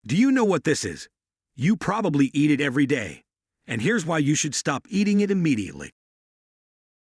Do you know what this is? You probably eat it every day. And here's why you should stop eating it immediately.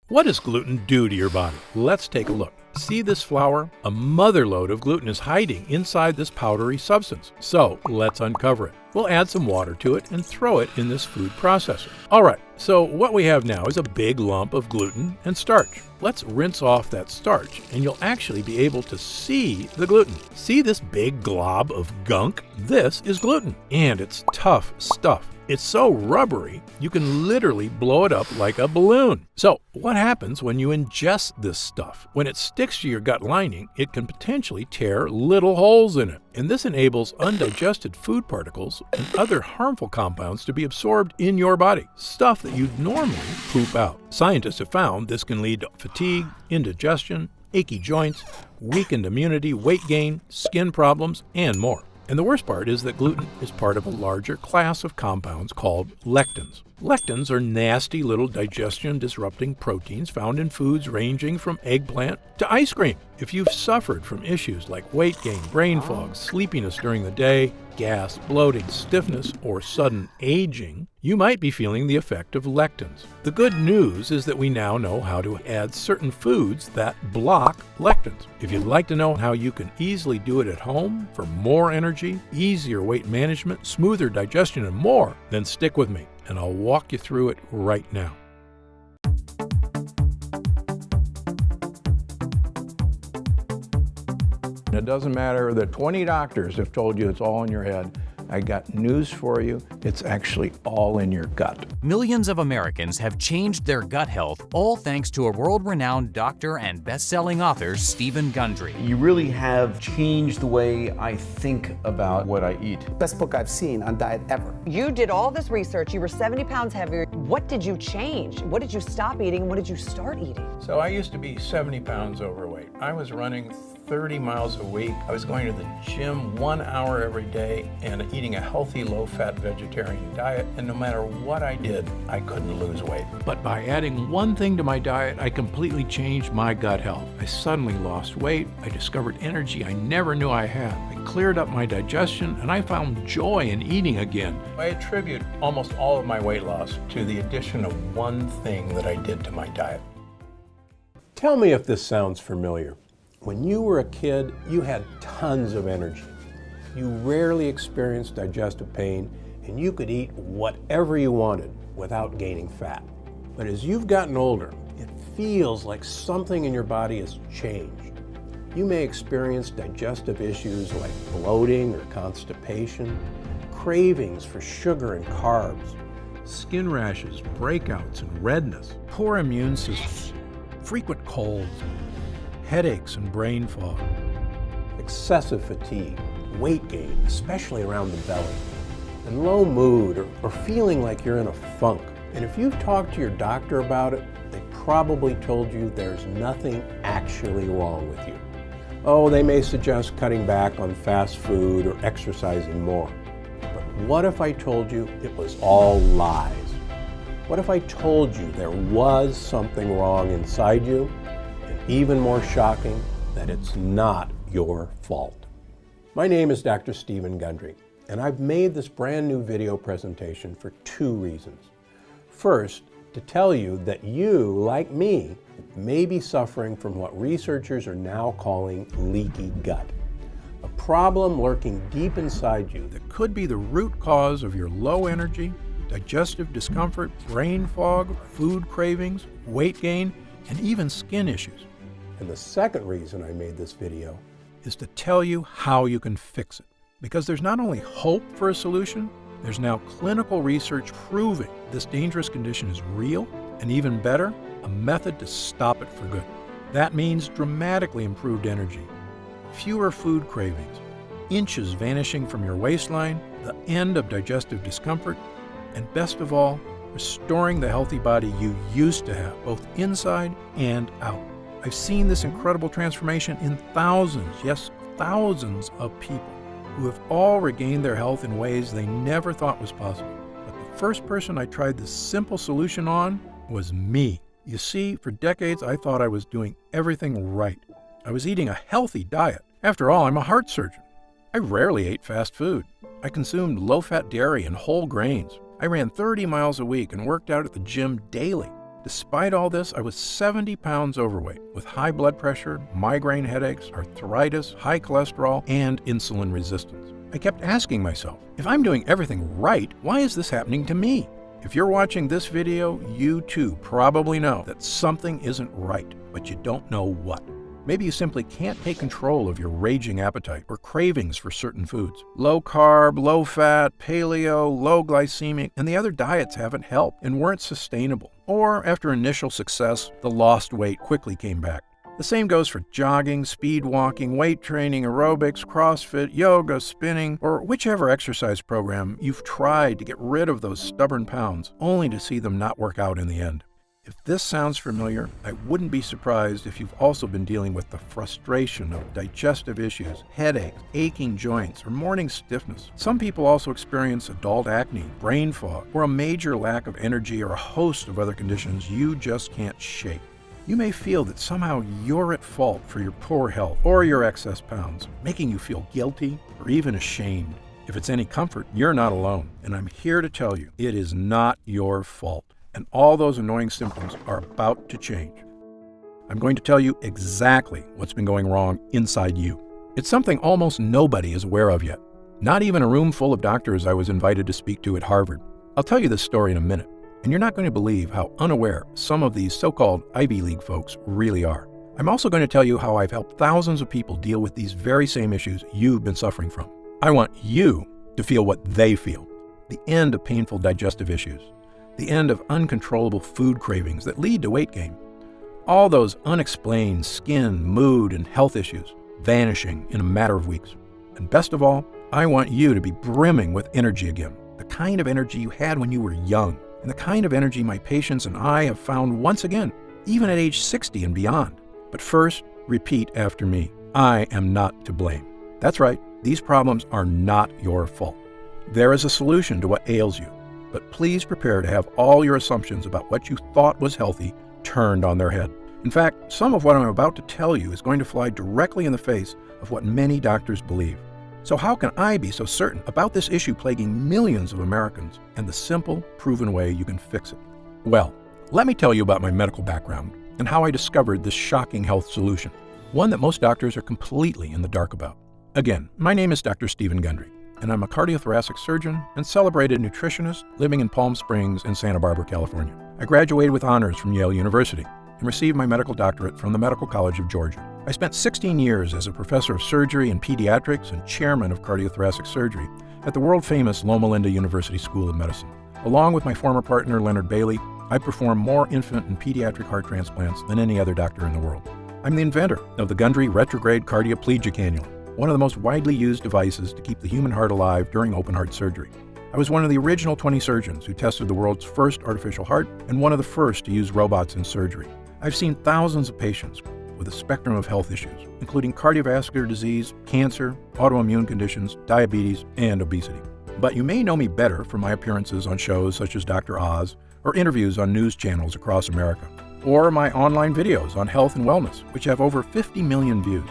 What does gluten do to your body? Let's take a look. See this flour? A mother lode of gluten is hiding inside this powdery substance. So let's uncover it. We'll add some water to it and throw it in this food processor. All right, so what we have now is a big lump of gluten and starch. Let's rinse off that starch and you'll actually be able to see the gluten. See this big glob of gunk? This is gluten, and it's tough stuff. It's so rubbery, you can literally blow it up like a balloon. So what happens when you ingest this stuff? When it sticks to your gut lining, it can potentially tear little holes in it. And this enables undigested food particles and other harmful compounds to be absorbed in your body, stuff that you'd normally poop out. Scientists have found this can lead to fatigue, indigestion, achy joints, weakened immunity, weight gain, skin problems, and more. And the worst part is that gluten is part of a larger class of compounds called lectins. Lectins are nasty little digestion-disrupting proteins found in foods ranging from eggplant to ice cream. If you've suffered from issues like weight gain, brain fog, sleepiness during the day, gas, bloating, stiffness, or sudden aging, you might be feeling the effect of lectins. The good news is that we now know how to add certain foods that block lectins. If you'd like to know how you can easily do it at home for more energy, easier weight management, smoother digestion, and more, then stick with me, and I'll walk you through it right now. It doesn't matter that 20 doctors have told you it's all in your head. I got news for you. It's actually all in your gut. Millions of Americans have changed their gut health, all thanks to a world-renowned doctor and best-selling author, Stephen Gundry. You really have changed the way I think about what I eat. Best book I've seen on diet ever. You did all this research. You were 70 pounds heavier. What did you change? What did you stop eating and what did you start eating? So I used to be 70 pounds overweight. I was running 30 miles a week. I was going to the gym 1 hour every day and eating a healthy, low-fat vegetarian diet. And no matter what I did, I couldn't lose weight. But by adding one thing to my diet, I completely changed my gut health. I suddenly lost weight. I discovered energy I never knew I had. I cleared up my digestion, and I found joy in eating again. I attribute almost all of my weight loss to the addition of one thing that I did to my diet. Tell me if this sounds familiar. When you were a kid, you had tons of energy. You rarely experienced digestive pain, and you could eat whatever you wanted without gaining fat. But as you've gotten older, it feels like something in your body has changed. You may experience digestive issues like bloating or constipation, cravings for sugar and carbs, skin rashes, breakouts, and redness, poor immune systems, frequent colds, headaches and brain fog, excessive fatigue, weight gain, especially around the belly, and low mood or feeling like you're in a funk. And if you've talked to your doctor about it, they probably told you there's nothing actually wrong with you. Oh, they may suggest cutting back on fast food or exercising more. But what if I told you it was all lies? What if I told you there was something wrong inside you? Even more shocking, that it's not your fault. My name is Dr. Stephen Gundry, and I've made this brand new video presentation for two reasons. First, to tell you that you, like me, may be suffering from what researchers are now calling leaky gut, a problem lurking deep inside you that could be the root cause of your low energy, digestive discomfort, brain fog, food cravings, weight gain, and even skin issues. And the second reason I made this video is to tell you how you can fix it. Because there's not only hope for a solution, there's now clinical research proving this dangerous condition is real, and even better, a method to stop it for good. That means dramatically improved energy, fewer food cravings, inches vanishing from your waistline, the end of digestive discomfort, and best of all, restoring the healthy body you used to have, both inside and out. I've seen this incredible transformation in thousands, yes, thousands of people who have all regained their health in ways they never thought was possible. But the first person I tried this simple solution on was me. You see, for decades I thought I was doing everything right. I was eating a healthy diet. After all, I'm a heart surgeon. I rarely ate fast food. I consumed low-fat dairy and whole grains. I ran 30 miles a week and worked out at the gym daily. Despite all this, I was 70 pounds overweight with high blood pressure, migraine headaches, arthritis, high cholesterol, and insulin resistance. I kept asking myself, if I'm doing everything right, why is this happening to me? If you're watching this video, you too probably know that something isn't right, but you don't know what. Maybe you simply can't take control of your raging appetite or cravings for certain foods. Low carb, low fat, paleo, low glycemic, and the other diets haven't helped and weren't sustainable. Or after initial success, the lost weight quickly came back. The same goes for jogging, speed walking, weight training, aerobics, CrossFit, yoga, spinning, or whichever exercise program you've tried to get rid of those stubborn pounds, only to see them not work out in the end. If this sounds familiar, I wouldn't be surprised if you've also been dealing with the frustration of digestive issues, headaches, aching joints, or morning stiffness. Some people also experience adult acne, brain fog, or a major lack of energy or a host of other conditions you just can't shake. You may feel that somehow you're at fault for your poor health or your excess pounds, making you feel guilty or even ashamed. If it's any comfort, you're not alone, and I'm here to tell you it is not your fault. And all those annoying symptoms are about to change. I'm going to tell you exactly what's been going wrong inside you. It's something almost nobody is aware of yet. Not even a room full of doctors I was invited to speak to at Harvard. I'll tell you this story in a minute, and you're not going to believe how unaware some of these so-called Ivy League folks really are. I'm also going to tell you how I've helped thousands of people deal with these very same issues you've been suffering from. I want you to feel what they feel. The end of painful digestive issues. The end of uncontrollable food cravings that lead to weight gain. All those unexplained skin, mood, and health issues vanishing in a matter of weeks. And best of all, I want you to be brimming with energy again. The kind of energy you had when you were young, and the kind of energy my patients and I have found once again, even at age 60 and beyond. But first, repeat after me. I am not to blame. That's right, these problems are not your fault. There is a solution to what ails you. But please prepare to have all your assumptions about what you thought was healthy turned on their head. In fact, some of what I'm about to tell you is going to fly directly in the face of what many doctors believe. So how can I be so certain about this issue plaguing millions of Americans and the simple, proven way you can fix it? Well, let me tell you about my medical background and how I discovered this shocking health solution, one that most doctors are completely in the dark about. Again, my name is Dr. Stephen Gundry, and I'm a cardiothoracic surgeon and celebrated nutritionist living in Palm Springs and Santa Barbara, California. I graduated with honors from Yale University and received my medical doctorate from the Medical College of Georgia. I spent 16 years as a professor of surgery and pediatrics and chairman of cardiothoracic surgery at the world-famous Loma Linda University School of Medicine. Along with my former partner, Leonard Bailey, I performed more infant and pediatric heart transplants than any other doctor in the world. I'm the inventor of the Gundry retrograde cardioplegia cannula, one of the most widely used devices to keep the human heart alive during open heart surgery. I was one of the original 20 surgeons who tested the world's first artificial heart and one of the first to use robots in surgery. I've seen thousands of patients with a spectrum of health issues, including cardiovascular disease, cancer, autoimmune conditions, diabetes, and obesity. But you may know me better from my appearances on shows such as Dr. Oz or interviews on news channels across America, or my online videos on health and wellness, which have over 50 million views.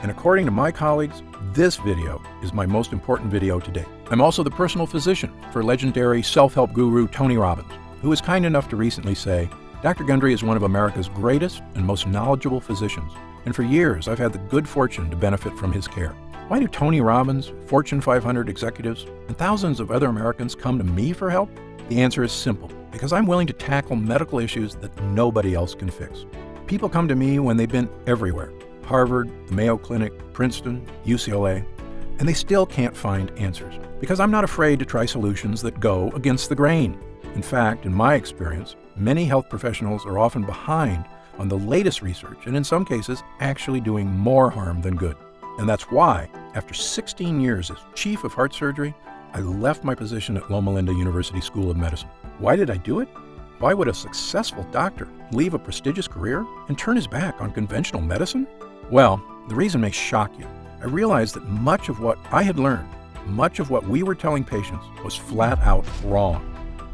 And according to my colleagues, this video is my most important video to date. I'm also the personal physician for legendary self-help guru Tony Robbins, who was kind enough to recently say, Dr. Gundry is one of America's greatest and most knowledgeable physicians, and for years I've had the good fortune to benefit from his care. Why do Tony Robbins, Fortune 500 executives, and thousands of other Americans come to me for help? The answer is simple, because I'm willing to tackle medical issues that nobody else can fix. People come to me when they've been everywhere. Harvard, the Mayo Clinic, Princeton, UCLA, and they still can't find answers because I'm not afraid to try solutions that go against the grain. In fact, in my experience, many health professionals are often behind on the latest research and in some cases actually doing more harm than good. And that's why, after 16 years as chief of heart surgery, I left my position at Loma Linda University School of Medicine. Why did I do it? Why would a successful doctor leave a prestigious career and turn his back on conventional medicine? Well, the reason may shock you. I realized that much of what I had learned, much of what we were telling patients was flat out wrong.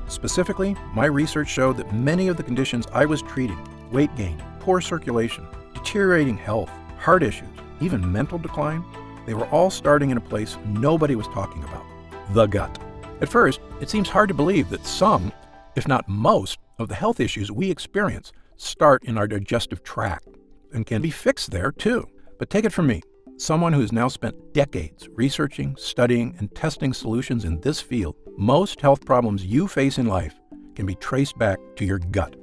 Specifically, my research showed that many of the conditions I was treating, weight gain, poor circulation, deteriorating health, heart issues, even mental decline, they were all starting in a place nobody was talking about. the gut. At first, it seems hard to believe that some, if not most, of the health issues we experience start in our digestive tract and can be fixed there too. But take it from me, someone who has now spent decades researching, studying, and testing solutions in this field, most health problems you face in life can be traced back to your gut.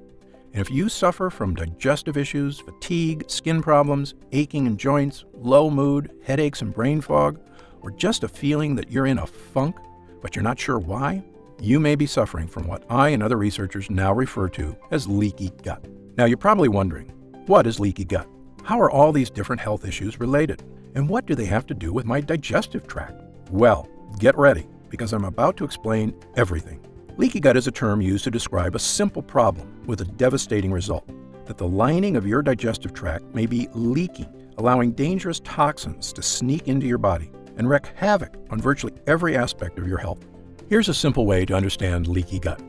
And if you suffer from digestive issues, fatigue, skin problems, aching in joints, low mood, headaches and brain fog, or just a feeling that you're in a funk, but you're not sure why, you may be suffering from what I and other researchers now refer to as leaky gut. Now you're probably wondering, what is leaky gut? How are all these different health issues related? And what do they have to do with my digestive tract? Well, get ready, because I'm about to explain everything. Leaky gut is a term used to describe a simple problem with a devastating result, that the lining of your digestive tract may be leaking, allowing dangerous toxins to sneak into your body and wreak havoc on virtually every aspect of your health. Here's a simple way to understand leaky gut.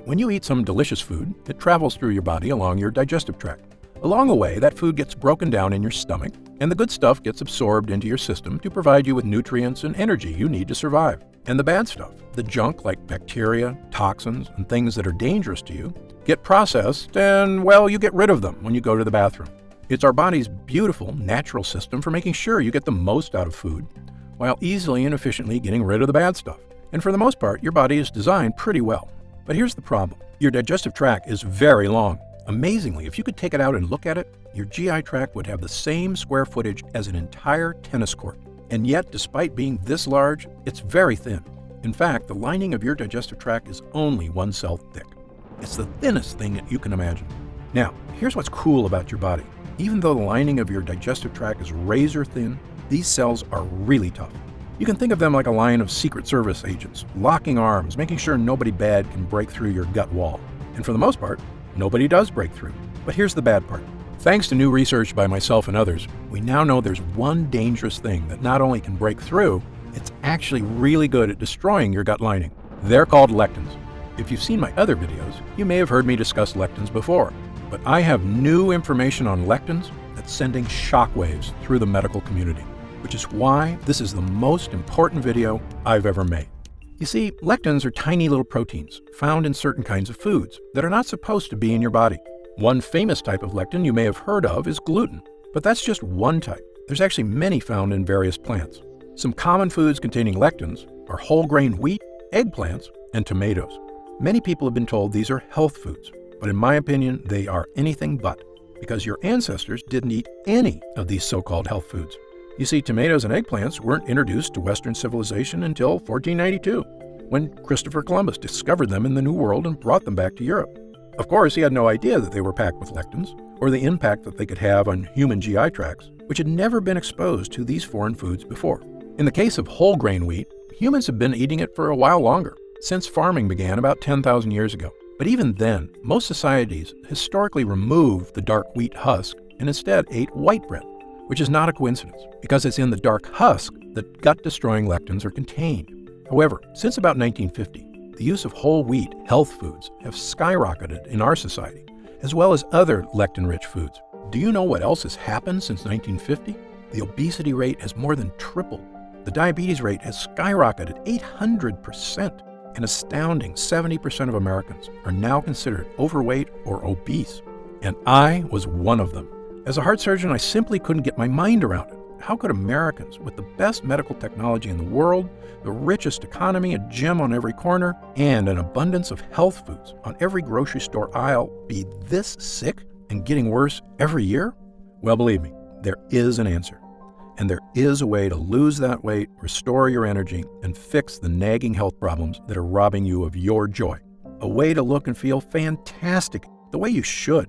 When you eat some delicious food, it travels through your body along your digestive tract. Along the way, that food gets broken down in your stomach, and the good stuff gets absorbed into your system to provide you with nutrients and energy you need to survive. And the bad stuff, the junk like bacteria, toxins, and things that are dangerous to you, get processed and, well, you get rid of them when you go to the bathroom. It's our body's beautiful, natural system for making sure you get the most out of food, while easily and efficiently getting rid of the bad stuff. And for the most part, your body is designed pretty well. But here's the problem. Your digestive tract is very long. Amazingly, if you could take it out and look at it, your GI tract would have the same square footage as an entire tennis court. And yet, despite being this large, it's very thin. In fact, the lining of your digestive tract is only 1 cell thick. It's the thinnest thing that you can imagine. Now, here's what's cool about your body. Even though the lining of your digestive tract is razor thin, these cells are really tough. You can think of them like a line of Secret Service agents, locking arms, making sure nobody bad can break through your gut wall. And for the most part, nobody does break through. But here's the bad part. Thanks to new research by myself and others, we now know there's one dangerous thing that not only can break through, it's actually really good at destroying your gut lining. They're called lectins. If you've seen my other videos, you may have heard me discuss lectins before, but I have new information on lectins that's sending shockwaves through the medical community, which is why this is the most important video I've ever made. You see, lectins are tiny little proteins found in certain kinds of foods that are not supposed to be in your body. One famous type of lectin you may have heard of is gluten, but that's just one type. There's actually many found in various plants. Some common foods containing lectins are whole grain wheat, eggplants, and tomatoes. Many people have been told these are health foods, but in my opinion, they are anything but, because your ancestors didn't eat any of these so-called health foods. You see, tomatoes and eggplants weren't introduced to Western civilization until 1492, when Christopher Columbus discovered them in the New World and brought them back to Europe. Of course, he had no idea that they were packed with lectins, or the impact that they could have on human GI tracts, which had never been exposed to these foreign foods before. In the case of whole grain wheat, humans have been eating it for a while longer, since farming began about 10,000 years ago. But even then, most societies historically removed the dark wheat husk and instead ate white bread, which is not a coincidence, because it's in the dark husk that gut-destroying lectins are contained. However, since about 1950, the use of whole wheat health foods have skyrocketed in our society, as well as other lectin-rich foods. Do you know what else has happened since 1950? The obesity rate has more than tripled. The diabetes rate has skyrocketed 800%. An astounding 70% of Americans are now considered overweight or obese, and I was one of them. As a heart surgeon, I simply couldn't get my mind around it. How could Americans, with the best medical technology in the world, the richest economy, a gym on every corner, and an abundance of health foods on every grocery store aisle, be this sick and getting worse every year? Well, believe me, there is an answer. And there is a way to lose that weight, restore your energy, and fix the nagging health problems that are robbing you of your joy. A way to look and feel fantastic, the way you should.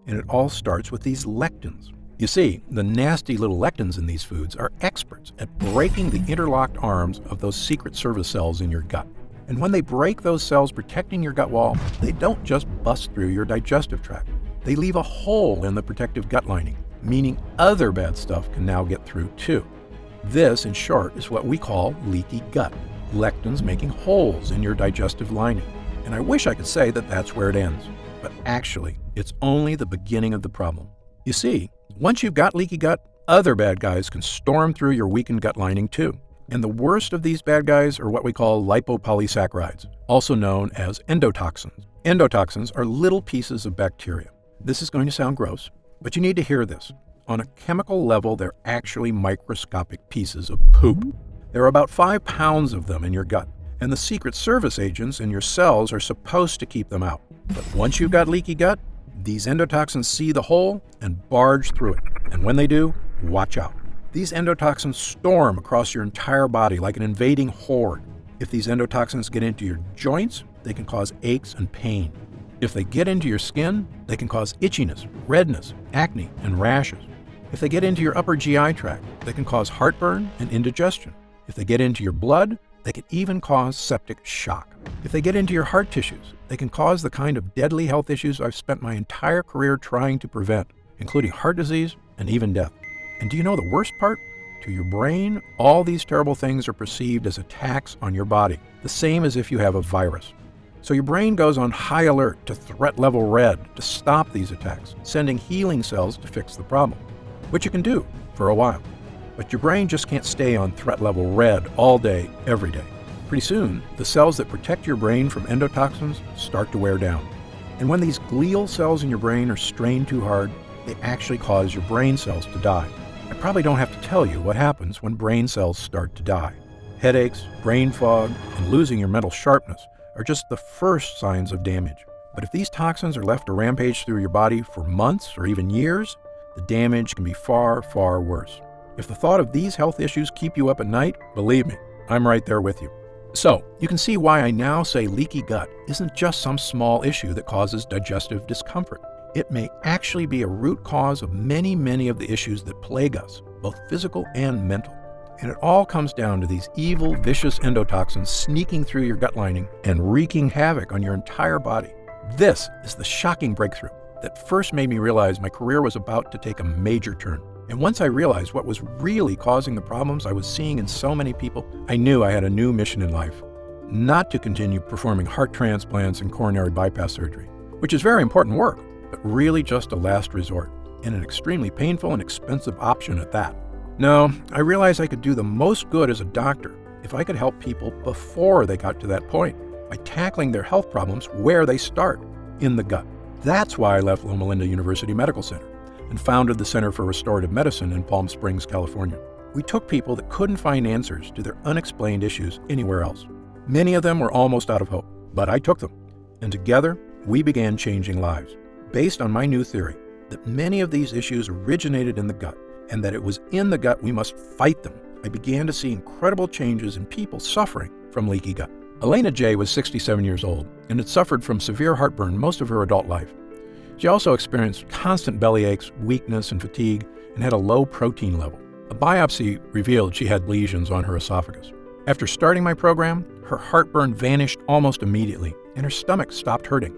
And it all starts with these lectins. You see, the nasty little lectins in these foods are experts at breaking the interlocked arms of those Secret Service cells in your gut. And when they break those cells protecting your gut wall, they don't just bust through your digestive tract. They leave a hole in the protective gut lining, meaning other bad stuff can now get through too. This, in short, is what we call leaky gut, lectins making holes in your digestive lining. And I wish I could say that that's where it ends, but actually, it's only the beginning of the problem. You see, once you've got leaky gut, other bad guys can storm through your weakened gut lining too. And the worst of these bad guys are what we call lipopolysaccharides, also known as endotoxins. Endotoxins are little pieces of bacteria. This is going to sound gross, but you need to hear this. On a chemical level, they're actually microscopic pieces of poop. There are about 5 pounds of them in your gut, and the secret service agents in your cells are supposed to keep them out. But once you've got leaky gut, these endotoxins see the hole and barge through it. And when they do, watch out. These endotoxins storm across your entire body like an invading horde. If these endotoxins get into your joints, they can cause aches and pain. If they get into your skin, they can cause itchiness, redness, acne, and rashes. If they get into your upper GI tract, they can cause heartburn and indigestion. If they get into your blood, they can even cause septic shock. If they get into your heart tissues, they can cause the kind of deadly health issues I've spent my entire career trying to prevent, including heart disease and even death. And do you know the worst part? To your brain, all these terrible things are perceived as attacks on your body, the same as if you have a virus. So your brain goes on high alert to threat level red to stop these attacks, sending healing cells to fix the problem, which you can do for a while. But your brain just can't stay on threat level red all day, every day. Pretty soon, the cells that protect your brain from endotoxins start to wear down. And when these glial cells in your brain are strained too hard, they actually cause your brain cells to die. I probably don't have to tell you what happens when brain cells start to die. Headaches, brain fog, and losing your mental sharpness are just the first signs of damage. But if these toxins are left to rampage through your body for months or even years, the damage can be far, far worse. If the thought of these health issues keep you up at night, believe me, I'm right there with you. So, you can see why I now say leaky gut isn't just some small issue that causes digestive discomfort. It may actually be a root cause of many, many of the issues that plague us, both physical and mental. And it all comes down to these evil, vicious endotoxins sneaking through your gut lining and wreaking havoc on your entire body. This is the shocking breakthrough that first made me realize my career was about to take a major turn. And once I realized what was really causing the problems I was seeing in so many people, I knew I had a new mission in life. Not to continue performing heart transplants and coronary bypass surgery, which is very important work, but really just a last resort, and an extremely painful and expensive option at that. No, I realized I could do the most good as a doctor if I could help people before they got to that point, by tackling their health problems where they start, in the gut. That's why I left Loma Linda University Medical Center and founded the Center for Restorative Medicine in Palm Springs, California. We took people that couldn't find answers to their unexplained issues anywhere else. Many of them were almost out of hope, but I took them. And together, we began changing lives, based on my new theory that many of these issues originated in the gut, and that it was in the gut we must fight them. I began to see incredible changes in people suffering from leaky gut. Elena J. was 67 years old and had suffered from severe heartburn most of her adult life. She also experienced constant belly aches, weakness, and fatigue, and had a low protein level. A biopsy revealed she had lesions on her esophagus. After starting my program, her heartburn vanished almost immediately, and her stomach stopped hurting.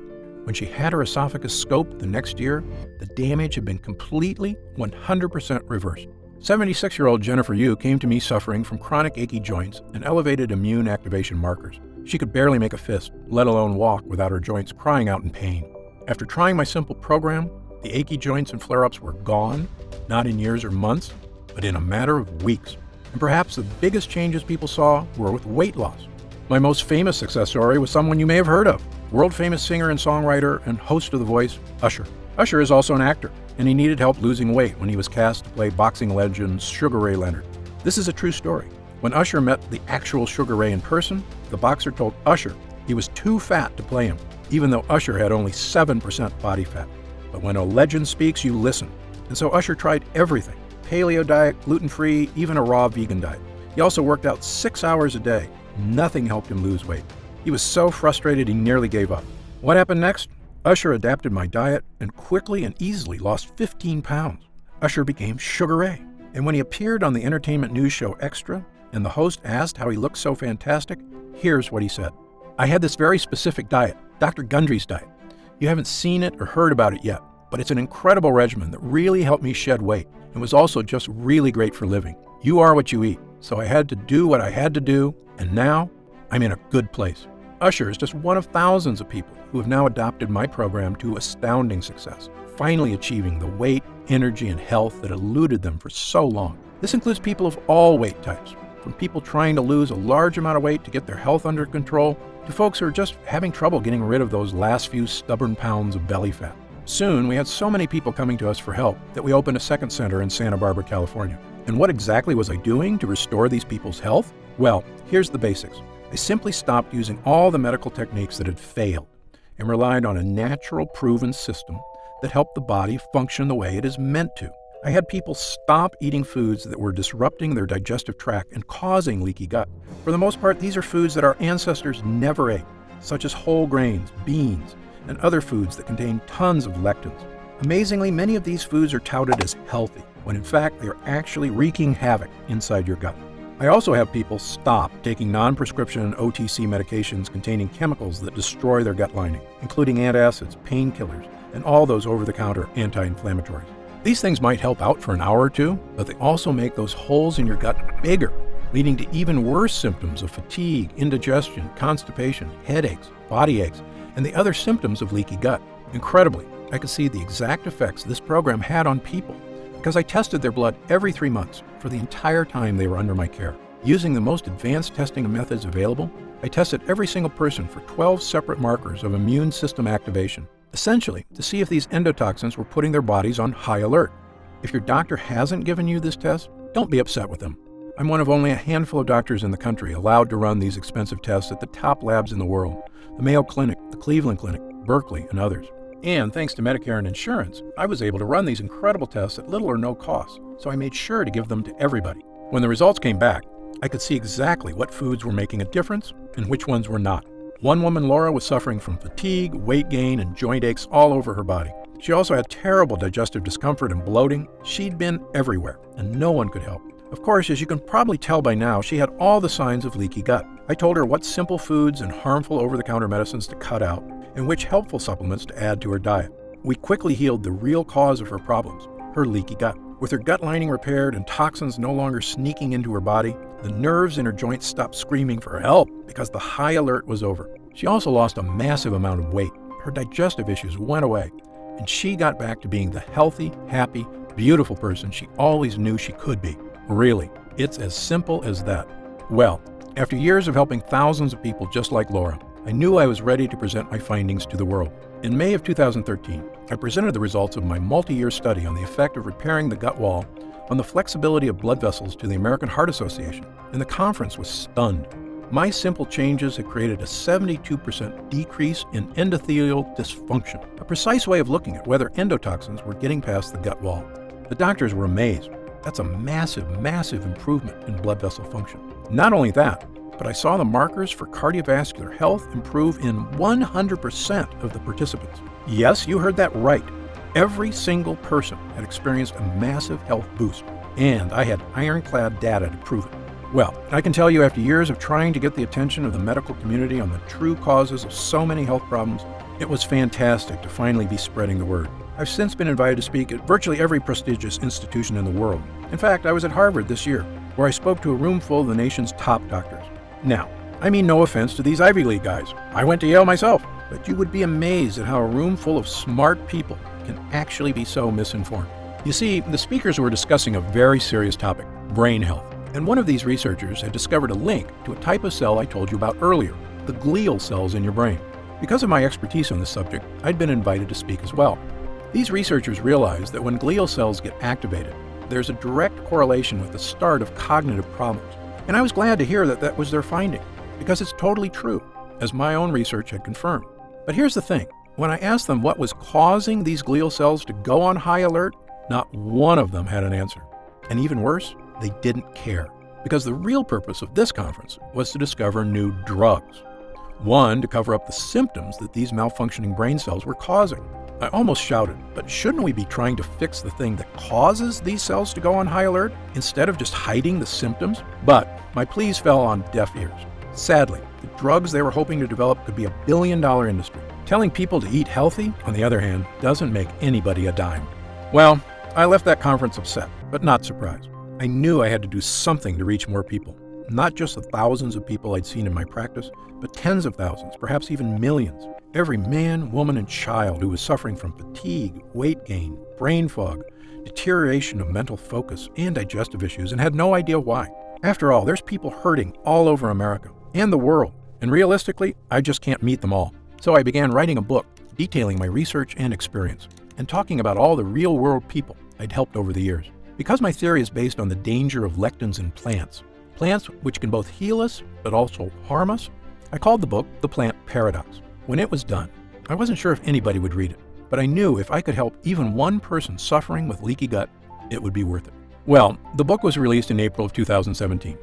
When she had her esophagus scoped the next year, the damage had been completely, 100% reversed. 76-year-old Jennifer Yu came to me suffering from chronic achy joints and elevated immune activation markers. She could barely make a fist, let alone walk, without her joints crying out in pain. After trying my simple program, the achy joints and flare-ups were gone, not in years or months, but in a matter of weeks. And perhaps the biggest changes people saw were with weight loss. My most famous success story was someone you may have heard of, world-famous singer and songwriter and host of The Voice, Usher. Usher is also an actor, and he needed help losing weight when he was cast to play boxing legend Sugar Ray Leonard. This is a true story. When Usher met the actual Sugar Ray in person, the boxer told Usher he was too fat to play him, even though Usher had only 7% body fat. But when a legend speaks, you listen. And so Usher tried everything: paleo diet, gluten-free, even a raw vegan diet. He also worked out 6 hours a day. Nothing helped him lose weight. He was so frustrated he nearly gave up. What happened next? Usher adapted my diet and quickly and easily lost 15 pounds. Usher became Sugar Ray. And when he appeared on the entertainment news show Extra, and the host asked how he looked so fantastic, here's what he said. I had this very specific diet, Dr. Gundry's diet. You haven't seen it or heard about it yet, but it's an incredible regimen that really helped me shed weight and was also just really great for living. You are what you eat, so I had to do what I had to do, and now I'm in a good place. Usher is just one of thousands of people who have now adopted my program to astounding success, finally achieving the weight, energy, and health that eluded them for so long. This includes people of all weight types, from people trying to lose a large amount of weight to get their health under control, to folks who are just having trouble getting rid of those last few stubborn pounds of belly fat. Soon, we had so many people coming to us for help that we opened a second center in Santa Barbara, California. And what exactly was I doing to restore these people's health? Well, here's the basics. I simply stopped using all the medical techniques that had failed and relied on a natural, proven system that helped the body function the way it is meant to. I had people stop eating foods that were disrupting their digestive tract and causing leaky gut. For the most part, these are foods that our ancestors never ate, such as whole grains, beans, and other foods that contain tons of lectins. Amazingly, many of these foods are touted as healthy, when in fact they are actually wreaking havoc inside your gut. I also have people stop taking non-prescription OTC medications containing chemicals that destroy their gut lining, including antacids, painkillers, and all those over-the-counter anti-inflammatories. These things might help out for an hour or two, but they also make those holes in your gut bigger, leading to even worse symptoms of fatigue, indigestion, constipation, headaches, body aches, and the other symptoms of leaky gut. Incredibly, I could see the exact effects this program had on people because I tested their blood every 3 months for the entire time they were under my care. Using the most advanced testing methods available, I tested every single person for 12 separate markers of immune system activation, essentially to see if these endotoxins were putting their bodies on high alert. If your doctor hasn't given you this test, don't be upset with them. I'm one of only a handful of doctors in the country allowed to run these expensive tests at the top labs in the world, the Mayo Clinic, the Cleveland Clinic, Berkeley, and others. And thanks to Medicare and insurance, I was able to run these incredible tests at little or no cost, so I made sure to give them to everybody. When the results came back, I could see exactly what foods were making a difference and which ones were not. One woman, Laura, was suffering from fatigue, weight gain, and joint aches all over her body. She also had terrible digestive discomfort and bloating. She'd been everywhere, and no one could help. Of course, as you can probably tell by now, she had all the signs of leaky gut. I told her what simple foods and harmful over-the-counter medicines to cut out, and which helpful supplements to add to her diet. We quickly healed the real cause of her problems, her leaky gut. With her gut lining repaired and toxins no longer sneaking into her body, the nerves in her joints stopped screaming for help because the high alert was over. She also lost a massive amount of weight. Her digestive issues went away, and she got back to being the healthy, happy, beautiful person she always knew she could be. Really, it's as simple as that. Well, after years of helping thousands of people just like Laura, I knew I was ready to present my findings to the world. In May of 2013, I presented the results of my multi-year study on the effect of repairing the gut wall on the flexibility of blood vessels to the American Heart Association, and the conference was stunned. My simple changes had created a 72% decrease in endothelial dysfunction, a precise way of looking at whether endotoxins were getting past the gut wall. The doctors were amazed. That's a massive, massive improvement in blood vessel function. Not only that, but I saw the markers for cardiovascular health improve in 100% of the participants. Yes, you heard that right. Every single person had experienced a massive health boost, and I had ironclad data to prove it. Well, I can tell you after years of trying to get the attention of the medical community on the true causes of so many health problems, it was fantastic to finally be spreading the word. I've since been invited to speak at virtually every prestigious institution in the world. In fact, I was at Harvard this year, where I spoke to a room full of the nation's top doctors. Now, I mean no offense to these Ivy League guys. I went to Yale myself, but you would be amazed at how a room full of smart people can actually be so misinformed. You see, the speakers were discussing a very serious topic, brain health. And one of these researchers had discovered a link to a type of cell I told you about earlier, the glial cells in your brain. Because of my expertise on this subject, I'd been invited to speak as well. These researchers realized that when glial cells get activated, there's a direct correlation with the start of cognitive problems. And I was glad to hear that that was their finding, because it's totally true, as my own research had confirmed. But here's the thing. When I asked them what was causing these glial cells to go on high alert, not one of them had an answer. And even worse, they didn't care, because the real purpose of this conference was to discover new drugs. One, to cover up the symptoms that these malfunctioning brain cells were causing. I almost shouted, but shouldn't we be trying to fix the thing that causes these cells to go on high alert instead of just hiding the symptoms? But my pleas fell on deaf ears. Sadly, the drugs they were hoping to develop could be a billion-dollar industry. Telling people to eat healthy, on the other hand, doesn't make anybody a dime. Well, I left that conference upset, but not surprised. I knew I had to do something to reach more people. Not just the thousands of people I'd seen in my practice, but tens of thousands, perhaps even millions. Every man, woman, and child who was suffering from fatigue, weight gain, brain fog, deterioration of mental focus, and digestive issues, and had no idea why. After all, there's people hurting all over America and the world, and realistically, I just can't meet them all. So I began writing a book detailing my research and experience, and talking about all the real-world people I'd helped over the years. Because my theory is based on the danger of lectins in plants which can both heal us but also harm us, I called the book The Plant Paradox. When it was done, I wasn't sure if anybody would read it, but I knew if I could help even one person suffering with leaky gut, it would be worth it. Well, the book was released in April of 2017.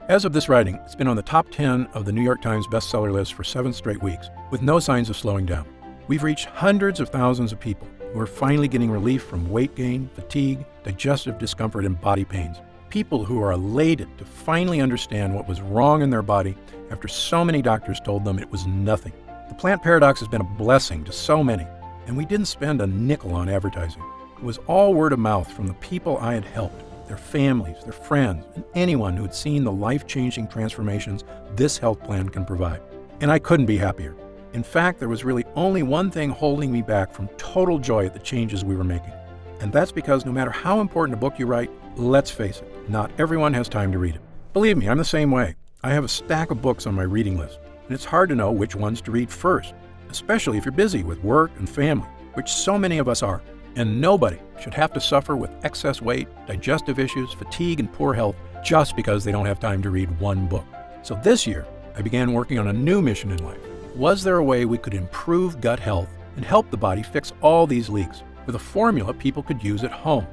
As of this writing, it's been on the top 10 of the New York Times bestseller list for 7 straight weeks, with no signs of slowing down. We've reached hundreds of thousands of people who are finally getting relief from weight gain, fatigue, digestive discomfort, and body pains. People who are elated to finally understand what was wrong in their body after so many doctors told them it was nothing. The Plant Paradox has been a blessing to so many, and we didn't spend a nickel on advertising. It was all word of mouth from the people I had helped, their families, their friends, and anyone who had seen the life-changing transformations this health plan can provide. And I couldn't be happier. In fact, there was really only one thing holding me back from total joy at the changes we were making. And that's because no matter how important a book you write, let's face it, not everyone has time to read it. Believe me, I'm the same way. I have a stack of books on my reading list, and it's hard to know which ones to read first, especially if you're busy with work and family, which so many of us are. And nobody should have to suffer with excess weight, digestive issues, fatigue, and poor health just because they don't have time to read one book. So this year, I began working on a new mission in life. Was there a way we could improve gut health and help the body fix all these leaks with a formula people could use at home?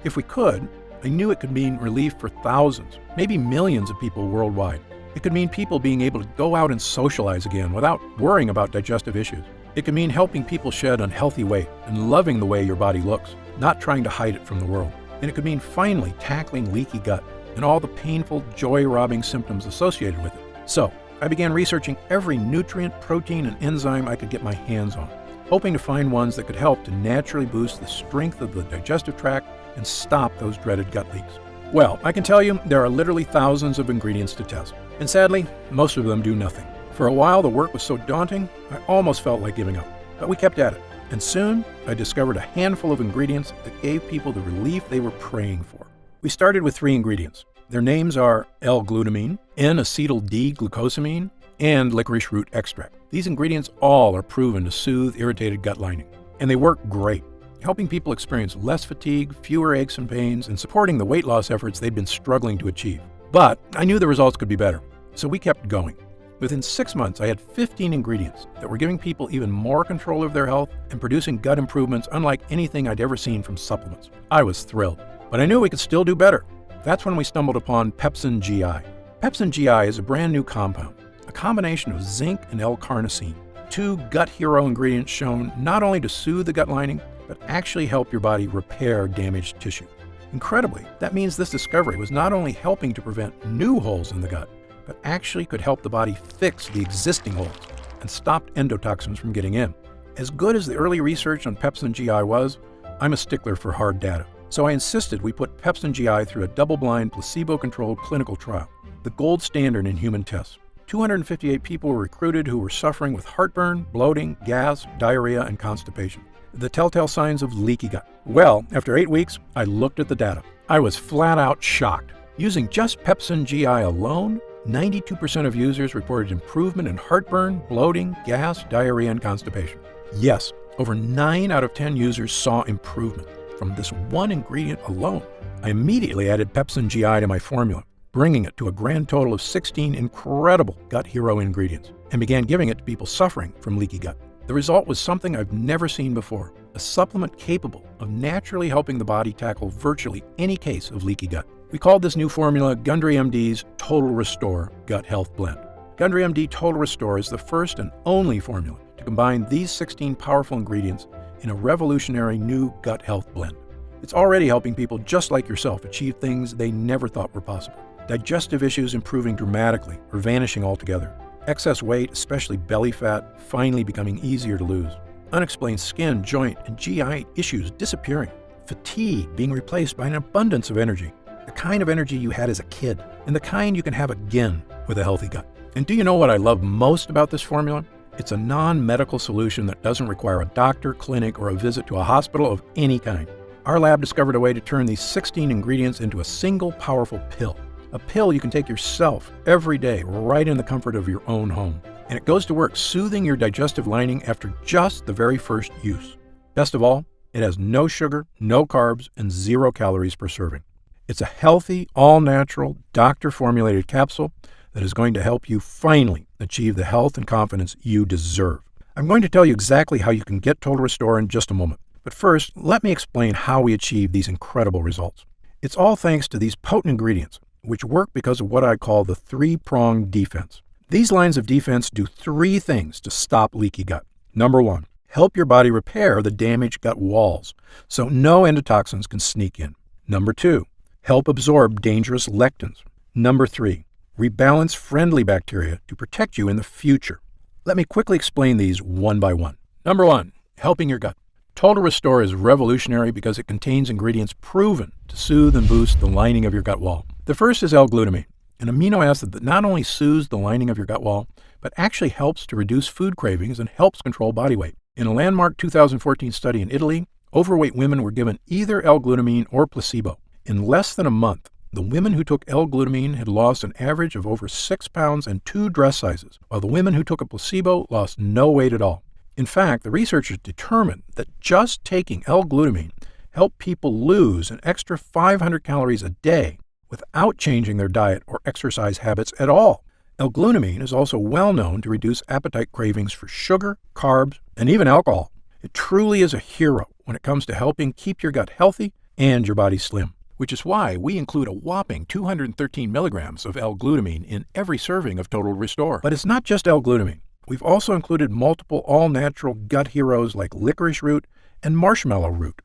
If we could, I knew it could mean relief for thousands, maybe millions of people worldwide. It could mean people being able to go out and socialize again without worrying about digestive issues. It could mean helping people shed unhealthy weight and loving the way your body looks, not trying to hide it from the world. And it could mean finally tackling leaky gut and all the painful, joy-robbing symptoms associated with it. So, I began researching every nutrient, protein, and enzyme I could get my hands on, hoping to find ones that could help to naturally boost the strength of the digestive tract and stop those dreaded gut leaks. Well, I can tell you there are literally thousands of ingredients to test, and sadly, most of them do nothing. For a while, the work was so daunting, I almost felt like giving up, but we kept at it, and soon I discovered a handful of ingredients that gave people the relief they were praying for. We started with 3 ingredients. Their names are L-glutamine, N-acetyl-D-glucosamine, and licorice root extract. These ingredients all are proven to soothe irritated gut lining, and they work great, helping people experience less fatigue, fewer aches and pains, and supporting the weight loss efforts they'd been struggling to achieve. But I knew the results could be better, so we kept going. Within 6 months, I had 15 ingredients that were giving people even more control of their health and producing gut improvements unlike anything I'd ever seen from supplements. I was thrilled, but I knew we could still do better. That's when we stumbled upon Pepsin GI. Pepsin GI is a brand new compound, a combination of zinc and L-carnosine, 2 gut hero ingredients shown not only to soothe the gut lining, but actually help your body repair damaged tissue. Incredibly, that means this discovery was not only helping to prevent new holes in the gut, but actually could help the body fix the existing holes and stop endotoxins from getting in. As good as the early research on Pepsin GI was, I'm a stickler for hard data. So I insisted we put Pepsin GI through a double-blind, placebo-controlled clinical trial, the gold standard in human tests. 258 people were recruited who were suffering with heartburn, bloating, gas, diarrhea, and constipation, the telltale signs of leaky gut. Well, after 8 weeks, I looked at the data. I was flat out shocked. Using just Pepsin GI alone, 92% of users reported improvement in heartburn, bloating, gas, diarrhea, and constipation. Yes, over 9 out of 10 users saw improvement from this one ingredient alone. I immediately added Pepsin GI to my formula, bringing it to a grand total of 16 incredible gut hero ingredients, and began giving it to people suffering from leaky gut. The result was something I've never seen before, a supplement capable of naturally helping the body tackle virtually any case of leaky gut. We called this new formula Gundry MD's Total Restore Gut Health Blend. Gundry MD Total Restore is the first and only formula to combine these 16 powerful ingredients in a revolutionary new gut health blend. It's already helping people just like yourself achieve things they never thought were possible. Digestive issues improving dramatically or vanishing altogether. Excess weight, especially belly fat, finally becoming easier to lose. Unexplained skin, joint, and GI issues disappearing. Fatigue being replaced by an abundance of energy. The kind of energy you had as a kid, and the kind you can have again with a healthy gut. And do you know what I love most about this formula? It's a non-medical solution that doesn't require a doctor, clinic, or a visit to a hospital of any kind. Our lab discovered a way to turn these 16 ingredients into a single powerful pill, A pill you can take yourself every day, right in the comfort of your own home. And it goes to work soothing your digestive lining after just the very first use. Best of all, it has no sugar, no carbs, and 0 calories per serving. It's a healthy, all-natural, doctor-formulated capsule that is going to help you finally achieve the health and confidence you deserve. I'm going to tell you exactly how you can get Total Restore in just a moment. But first, let me explain how we achieve these incredible results. It's all thanks to these potent ingredients, which work because of what I call the 3-pronged defense. These lines of defense do 3 things to stop leaky gut. Number 1, help your body repair the damaged gut walls so no endotoxins can sneak in. Number 2, help absorb dangerous lectins. Number 3, rebalance friendly bacteria to protect you in the future. Let me quickly explain these one by one. Number 1, helping your gut. Total Restore is revolutionary because it contains ingredients proven to soothe and boost the lining of your gut wall. The first is L-glutamine, an amino acid that not only soothes the lining of your gut wall, but actually helps to reduce food cravings and helps control body weight. In a landmark 2014 study in Italy, overweight women were given either L-glutamine or placebo. In less than a month, the women who took L-glutamine had lost an average of over 6 pounds and 2 dress sizes, while the women who took a placebo lost no weight at all. In fact, the researchers determined that just taking L-glutamine helped people lose an extra 500 calories a day without changing their diet or exercise habits at all. L-glutamine is also well known to reduce appetite cravings for sugar, carbs, and even alcohol. It truly is a hero when it comes to helping keep your gut healthy and your body slim, which is why we include a whopping 213 milligrams of L-glutamine in every serving of Total Restore. But it's not just L-glutamine. We've also included multiple all-natural gut heroes like licorice root and marshmallow root.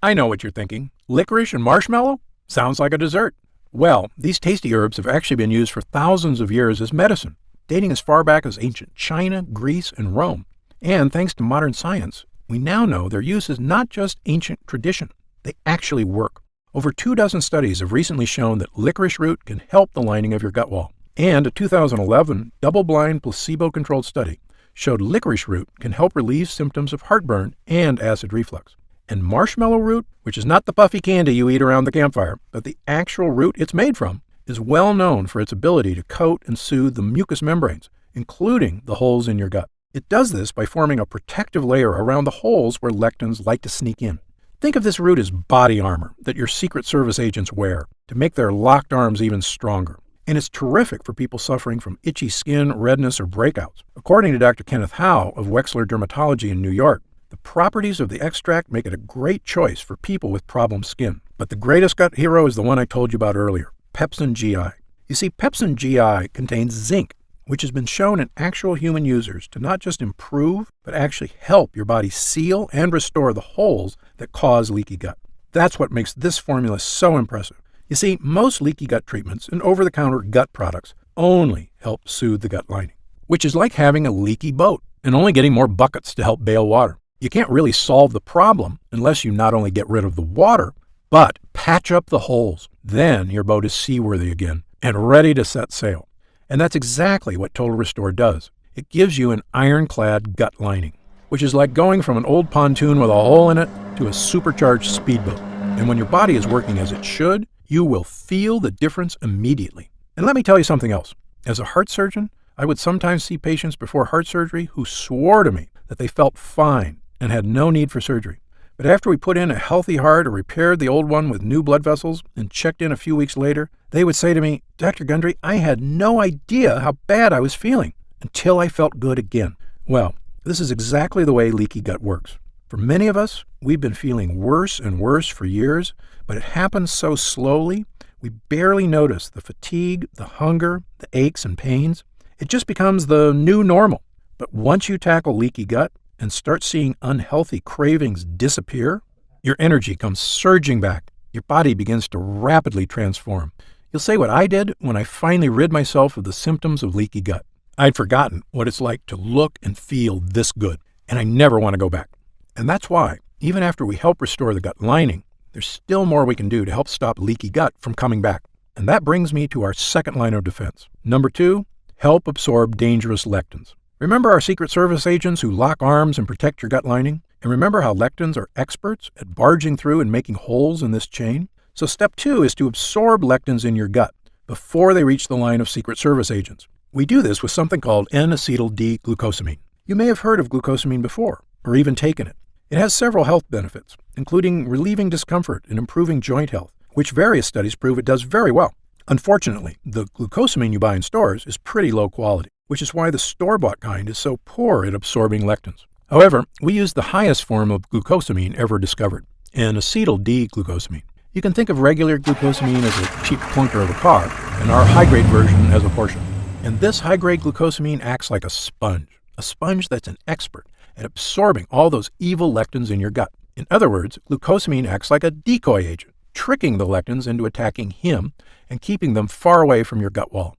I know what you're thinking. Licorice and marshmallow? Sounds like a dessert. Well, these tasty herbs have actually been used for thousands of years as medicine, dating as far back as ancient China, Greece, and Rome. And thanks to modern science, we now know their use is not just ancient tradition. They actually work. Over 24 studies have recently shown that licorice root can help the lining of your gut wall. And a 2011 double-blind placebo-controlled study showed licorice root can help relieve symptoms of heartburn and acid reflux. And marshmallow root, which is not the puffy candy you eat around the campfire, but the actual root it's made from, is well known for its ability to coat and soothe the mucous membranes, including the holes in your gut. It does this by forming a protective layer around the holes where lectins like to sneak in. Think of this root as body armor that your Secret Service agents wear to make their locked arms even stronger. And it's terrific for people suffering from itchy skin, redness, or breakouts. According to Dr. Kenneth Howe of Wexler Dermatology in New York, the properties of the extract make it a great choice for people with problem skin. But the greatest gut hero is the one I told you about earlier, Pepsin GI. You see, Pepsin GI contains zinc, which has been shown in actual human users to not just improve, but actually help your body seal and restore the holes that cause leaky gut. That's what makes this formula so impressive. You see, most leaky gut treatments and over-the-counter gut products only help soothe the gut lining, which is like having a leaky boat and only getting more buckets to help bail water. You can't really solve the problem unless you not only get rid of the water, but patch up the holes. Then your boat is seaworthy again and ready to set sail. And that's exactly what Total Restore does. It gives you an ironclad gut lining, which is like going from an old pontoon with a hole in it to a supercharged speedboat. And when your body is working as it should, you will feel the difference immediately. And let me tell you something else. As a heart surgeon, I would sometimes see patients before heart surgery who swore to me that they felt fine and had no need for surgery. But after we put in a healthy heart or repaired the old one with new blood vessels and checked in a few weeks later, they would say to me, "Dr. Gundry, I had no idea how bad I was feeling until I felt good again." Well, this is exactly the way leaky gut works. For many of us, we've been feeling worse and worse for years, but it happens so slowly, we barely notice the fatigue, the hunger, the aches and pains. It just becomes the new normal. But once you tackle leaky gut and start seeing unhealthy cravings disappear, your energy comes surging back. Your body begins to rapidly transform. You'll say what I did when I finally rid myself of the symptoms of leaky gut. I'd forgotten what it's like to look and feel this good, and I never want to go back. And that's why, even after we help restore the gut lining, there's still more we can do to help stop leaky gut from coming back. And that brings me to our second line of defense. Number 2, help absorb dangerous lectins. Remember our Secret Service agents who lock arms and protect your gut lining? And remember how lectins are experts at barging through and making holes in this chain? So step 2 is to absorb lectins in your gut before they reach the line of Secret Service agents. We do this with something called N-acetyl-D-glucosamine. You may have heard of glucosamine before, or even taken it. It has several health benefits, including relieving discomfort and improving joint health, which various studies prove it does very well. Unfortunately, the glucosamine you buy in stores is pretty low quality, which is why the store-bought kind is so poor at absorbing lectins. However, we use the highest form of glucosamine ever discovered, N-acetyl-D-glucosamine. You can think of regular glucosamine as a cheap clunker of a car, and our high-grade version as a Porsche. And this high-grade glucosamine acts like a sponge that's an expert at absorbing all those evil lectins in your gut. In other words, glucosamine acts like a decoy agent, tricking the lectins into attacking him and keeping them far away from your gut wall.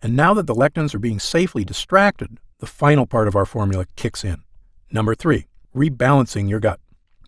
And now that the lectins are being safely distracted, the final part of our formula kicks in. Number 3, rebalancing your gut.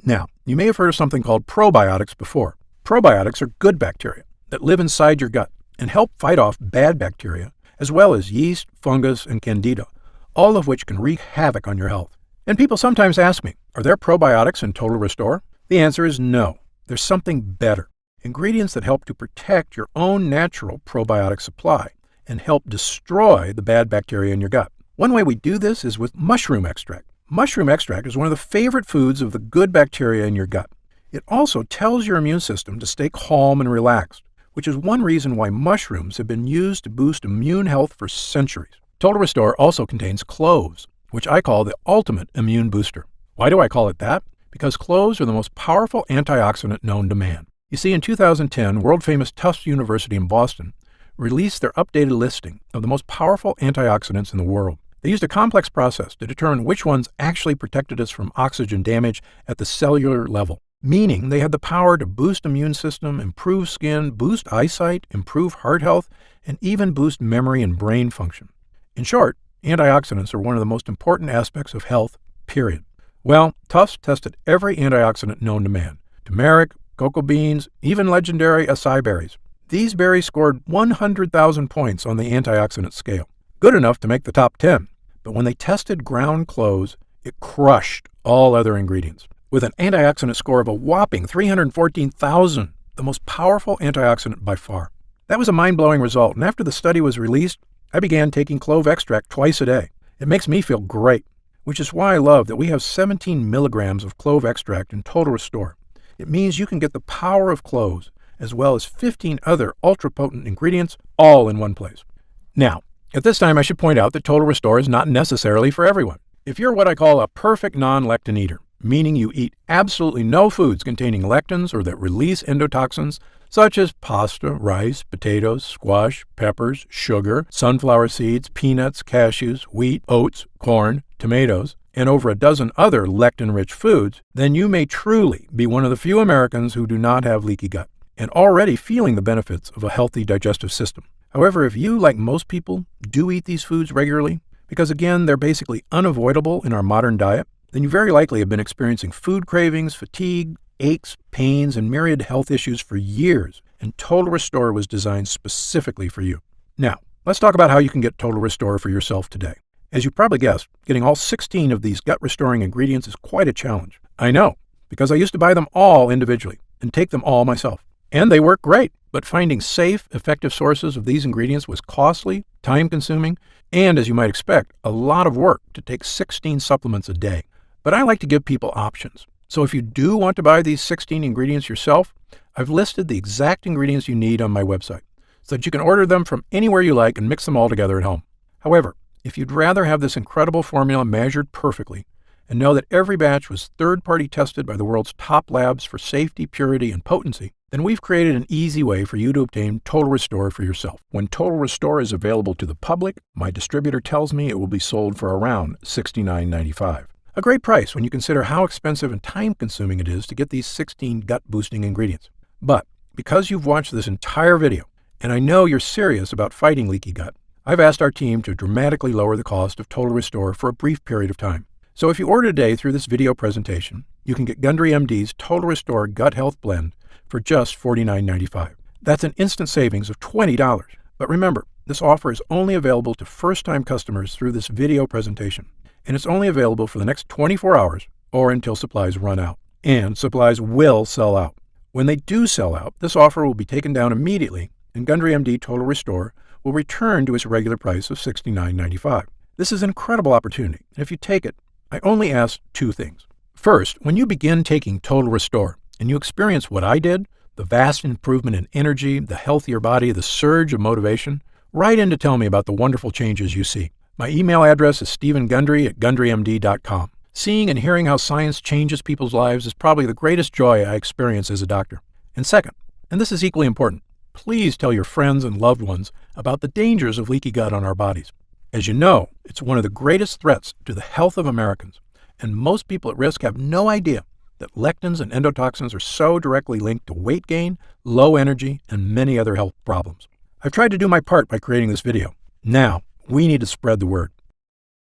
Now, you may have heard of something called probiotics before. Probiotics are good bacteria that live inside your gut and help fight off bad bacteria, as well as yeast, fungus, and candida, all of which can wreak havoc on your health. And people sometimes ask me, are there probiotics in Total Restore? The answer is no. There's something better. Ingredients that help to protect your own natural probiotic supply and help destroy the bad bacteria in your gut. One way we do this is with mushroom extract. Mushroom extract is one of the favorite foods of the good bacteria in your gut. It also tells your immune system to stay calm and relaxed, which is one reason why mushrooms have been used to boost immune health for centuries. Total Restore also contains cloves, which I call the ultimate immune booster. Why do I call it that? Because cloves are the most powerful antioxidant known to man. You see, in 2010, world-famous Tufts University in Boston released their updated listing of the most powerful antioxidants in the world. They used a complex process to determine which ones actually protected us from oxygen damage at the cellular level, meaning they had the power to boost immune system, improve skin, boost eyesight, improve heart health, and even boost memory and brain function. In short, antioxidants are one of the most important aspects of health, period. Well, Tufts tested every antioxidant known to man: turmeric, cocoa beans, even legendary acai berries. These berries scored 100,000 points on the antioxidant scale, good enough to make the top 10. But when they tested ground cloves, it crushed all other ingredients, with an antioxidant score of a whopping 314,000, the most powerful antioxidant by far. That was a mind-blowing result, and after the study was released, I began taking clove extract twice a day. It makes me feel great, which is why I love that we have 17 milligrams of clove extract in Total Restore. It means you can get the power of cloves, as well as 15 other ultra-potent ingredients, all in one place. Now, at this time, I should point out that Total Restore is not necessarily for everyone. If you're what I call a perfect non-lectin eater, meaning you eat absolutely no foods containing lectins or that release endotoxins, such as pasta, rice, potatoes, squash, peppers, sugar, sunflower seeds, peanuts, cashews, wheat, oats, corn, tomatoes, and over a dozen other lectin-rich foods, then you may truly be one of the few Americans who do not have leaky gut and already feeling the benefits of a healthy digestive system. However, if you, like most people, do eat these foods regularly, because again, they're basically unavoidable in our modern diet, then you very likely have been experiencing food cravings, fatigue, aches, pains, and myriad health issues for years, and Total Restore was designed specifically for you. Now, let's talk about how you can get Total Restore for yourself today. As you probably guessed, getting all 16 of these gut-restoring ingredients is quite a challenge. I know, because I used to buy them all individually and take them all myself. And they work great, but finding safe, effective sources of these ingredients was costly, time-consuming, and, as you might expect, a lot of work to take 16 supplements a day. But I like to give people options. So if you do want to buy these 16 ingredients yourself, I've listed the exact ingredients you need on my website, so that you can order them from anywhere you like and mix them all together at home. However, if you'd rather have this incredible formula measured perfectly and know that every batch was third-party tested by the world's top labs for safety, purity, and potency, then we've created an easy way for you to obtain Total Restore for yourself. When Total Restore is available to the public, my distributor tells me it will be sold for around $69.95. A great price when you consider how expensive and time-consuming it is to get these 16 gut-boosting ingredients. But because you've watched this entire video, and I know you're serious about fighting leaky gut, I've asked our team to dramatically lower the cost of Total Restore for a brief period of time. So if you order today through this video presentation, you can get Gundry MD's Total Restore Gut Health Blend for just $49.95. That's an instant savings of $20. But remember, this offer is only available to first-time customers through this video presentation, and it's only available for the next 24 hours or until supplies run out. And supplies will sell out. When they do sell out, this offer will be taken down immediately, and Gundry MD Total Restore will return to its regular price of $69.95. This is an incredible opportunity, and if you take it, I only ask two things. First, when you begin taking Total Restore and you experience what I did, the vast improvement in energy, the healthier body, the surge of motivation, write in to tell me about the wonderful changes you see. My email address is stephengundry@gundrymd.com. Seeing and hearing how science changes people's lives is probably the greatest joy I experience as a doctor. And second, and this is equally important, please tell your friends and loved ones about the dangers of leaky gut on our bodies. As you know, it's one of the greatest threats to the health of Americans, and most people at risk have no idea that lectins and endotoxins are so directly linked to weight gain, low energy, and many other health problems. I've tried to do my part by creating this video. Now, we need to spread the word.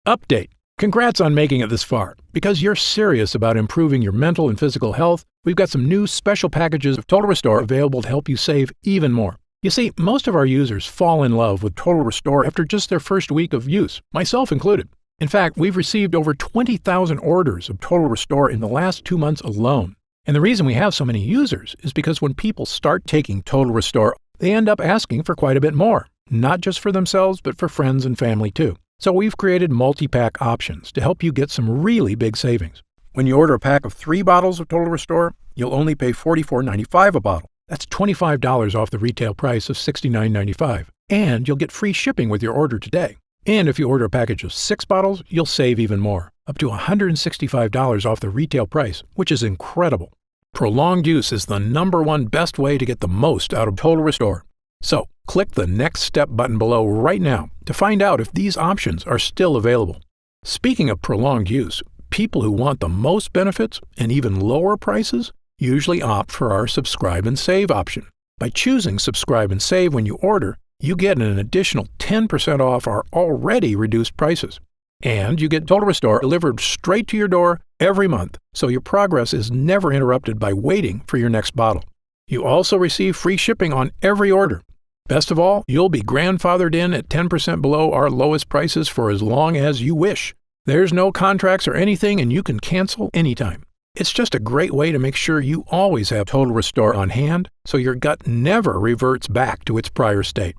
Update. Congrats on making it this far. Because you're serious about improving your mental and physical health, we've got some new special packages of Total Restore available to help you save even more. You see, most of our users fall in love with Total Restore after just their first week of use, myself included. In fact, we've received over 20,000 orders of Total Restore in the last 2 months alone. And the reason we have so many users is because when people start taking Total Restore, they end up asking for quite a bit more, not just for themselves, but for friends and family too. So we've created multi-pack options to help you get some really big savings. When you order a pack of 3 bottles of Total Restore, you'll only pay $44.95 a bottle. That's $25 off the retail price of $69.95. And you'll get free shipping with your order today. And if you order a package of 6 bottles, you'll save even more, up to $165 off the retail price, which is incredible. Prolonged use is the #1 best way to get the most out of Total Restore. So, click the Next Step button below right now to find out if these options are still available. Speaking of prolonged use, people who want the most benefits and even lower prices usually opt for our Subscribe and Save option. By choosing Subscribe and Save when you order, you get an additional 10% off our already reduced prices. And you get Total Restore delivered straight to your door every month, so your progress is never interrupted by waiting for your next bottle. You also receive free shipping on every order. Best of all, you'll be grandfathered in at 10% below our lowest prices for as long as you wish. There's no contracts or anything, and you can cancel anytime. It's just a great way to make sure you always have Total Restore on hand, so your gut never reverts back to its prior state.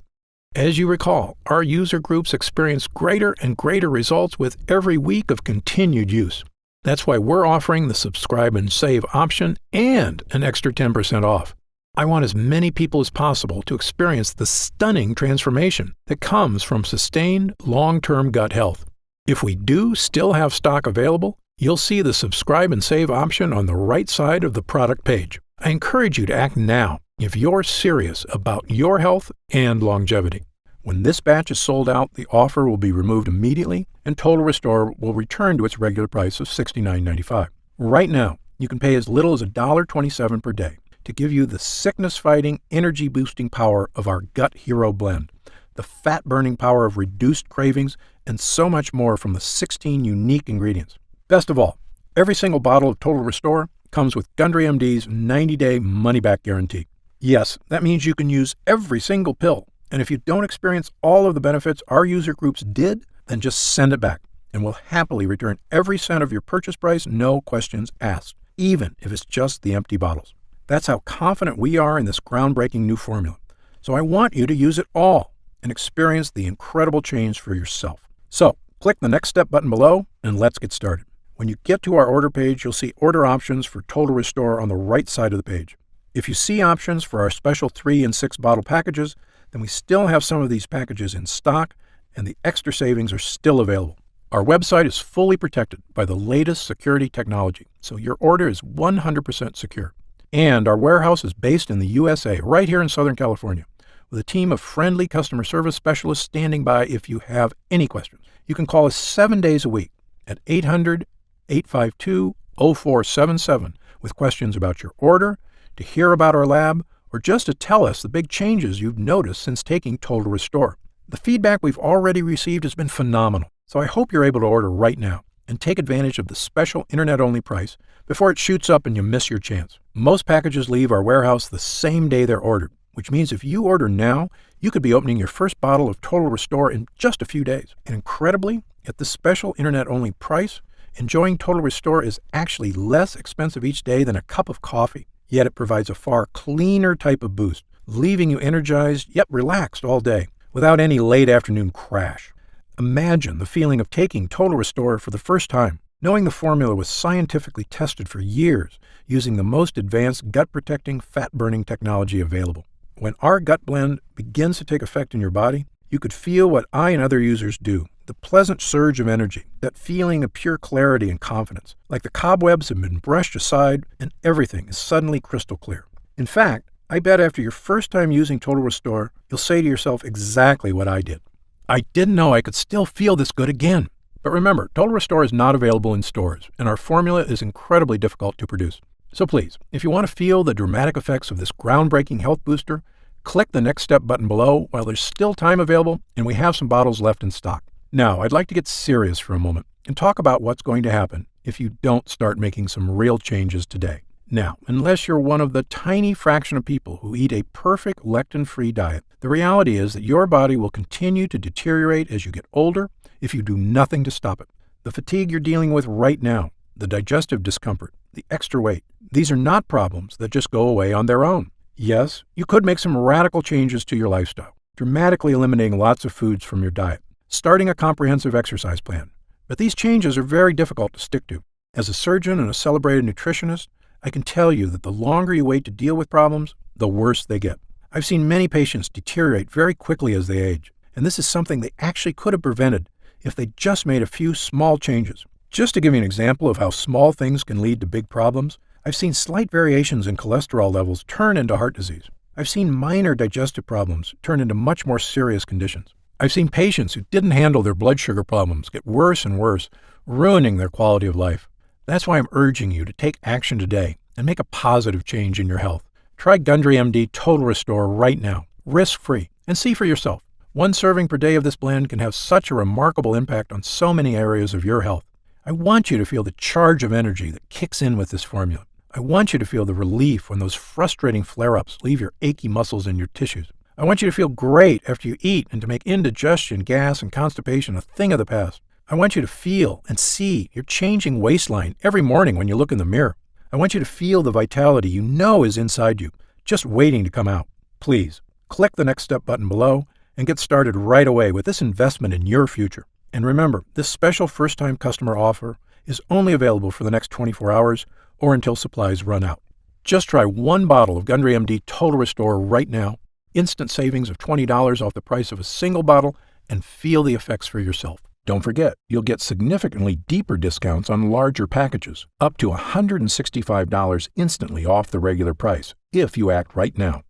As you recall, our user groups experience greater and greater results with every week of continued use. That's why we're offering the Subscribe and Save option and an extra 10% off. I want as many people as possible to experience the stunning transformation that comes from sustained, long-term gut health. If we do still have stock available, you'll see the Subscribe and Save option on the right side of the product page. I encourage you to act now if you're serious about your health and longevity. When this batch is sold out, the offer will be removed immediately, and Total Restore will return to its regular price of $69.95. Right now, you can pay as little as $1.27 per day to give you the sickness-fighting, energy-boosting power of our Gut Hero blend, the fat-burning power of reduced cravings, and so much more from the 16 unique ingredients. Best of all, every single bottle of Total Restore comes with Gundry MD's 90-day money-back guarantee. Yes, that means you can use every single pill, and if you don't experience all of the benefits our user groups did, then just send it back, and we'll happily return every cent of your purchase price, no questions asked, even if it's just the empty bottles. That's how confident we are in this groundbreaking new formula. So I want you to use it all and experience the incredible change for yourself. So, click the Next Step button below, and let's get started. When you get to our order page, you'll see order options for Total Restore on the right side of the page. If you see options for our special 3 and 6 bottle packages, then we still have some of these packages in stock, and the extra savings are still available. Our website is fully protected by the latest security technology, so your order is 100% secure. And our warehouse is based in the USA, right here in Southern California, with a team of friendly customer service specialists standing by if you have any questions. You can call us 7 days a week at 800-852-0477 with questions about your order, to hear about our lab, or just to tell us the big changes you've noticed since taking Total Restore. The feedback we've already received has been phenomenal, so I hope you're able to order right now and take advantage of the special internet-only price before it shoots up and you miss your chance. Most packages leave our warehouse the same day they're ordered, which means if you order now, you could be opening your first bottle of Total Restore in just a few days. And incredibly, at this special internet-only price, enjoying Total Restore is actually less expensive each day than a cup of coffee. Yet it provides a far cleaner type of boost, leaving you energized yet relaxed all day without any late afternoon crash. Imagine the feeling of taking Total Restore for the first time, knowing the formula was scientifically tested for years using the most advanced gut-protecting, fat-burning technology available. When our gut blend begins to take effect in your body, you could feel what I and other users do, the pleasant surge of energy, that feeling of pure clarity and confidence, like the cobwebs have been brushed aside and everything is suddenly crystal clear. In fact, I bet after your first time using Total Restore, you'll say to yourself exactly what I did. I didn't know I could still feel this good again. But remember, Total Restore is not available in stores, and our formula is incredibly difficult to produce. So please, if you want to feel the dramatic effects of this groundbreaking health booster, click the Next Step button below while there's still time available and we have some bottles left in stock. Now, I'd like to get serious for a moment and talk about what's going to happen if you don't start making some real changes today. Now, unless you're one of the tiny fraction of people who eat a perfect lectin-free diet, the reality is that your body will continue to deteriorate as you get older if you do nothing to stop it. The fatigue you're dealing with right now, the digestive discomfort, the extra weight, these are not problems that just go away on their own. Yes, you could make some radical changes to your lifestyle, dramatically eliminating lots of foods from your diet, starting a comprehensive exercise plan. But these changes are very difficult to stick to. As a surgeon and a celebrated nutritionist, I can tell you that the longer you wait to deal with problems, the worse they get. I've seen many patients deteriorate very quickly as they age, and this is something they actually could have prevented if they just made a few small changes. Just to give you an example of how small things can lead to big problems, I've seen slight variations in cholesterol levels turn into heart disease. I've seen minor digestive problems turn into much more serious conditions. I've seen patients who didn't handle their blood sugar problems get worse and worse, ruining their quality of life. That's why I'm urging you to take action today and make a positive change in your health. Try Gundry MD Total Restore right now, risk-free, and see for yourself. One serving per day of this blend can have such a remarkable impact on so many areas of your health. I want you to feel the charge of energy that kicks in with this formula. I want you to feel the relief when those frustrating flare-ups leave your achy muscles and your tissues. I want you to feel great after you eat and to make indigestion, gas, and constipation a thing of the past. I want you to feel and see your changing waistline every morning when you look in the mirror. I want you to feel the vitality you know is inside you, just waiting to come out. Please, click the Next Step button below and get started right away with this investment in your future. And remember, this special first-time customer offer is only available for the next 24 hours or until supplies run out. Just try one bottle of Gundry MD Total Restore right now, instant savings of $20 off the price of a single bottle, and feel the effects for yourself. Don't forget, you'll get significantly deeper discounts on larger packages, up to $165 instantly off the regular price, if you act right now.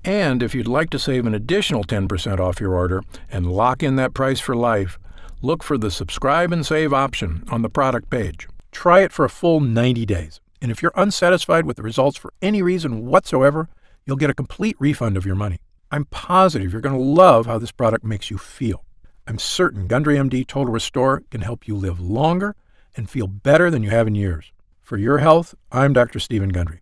And if you'd like to save an additional 10% off your order and lock in that price for life, look for the Subscribe and Save option on the product page. Try it for a full 90 days. And if you're unsatisfied with the results for any reason whatsoever, you'll get a complete refund of your money. I'm positive you're going to love how this product makes you feel. I'm certain Gundry MD Total Restore can help you live longer and feel better than you have in years. For your health, I'm Dr. Stephen Gundry.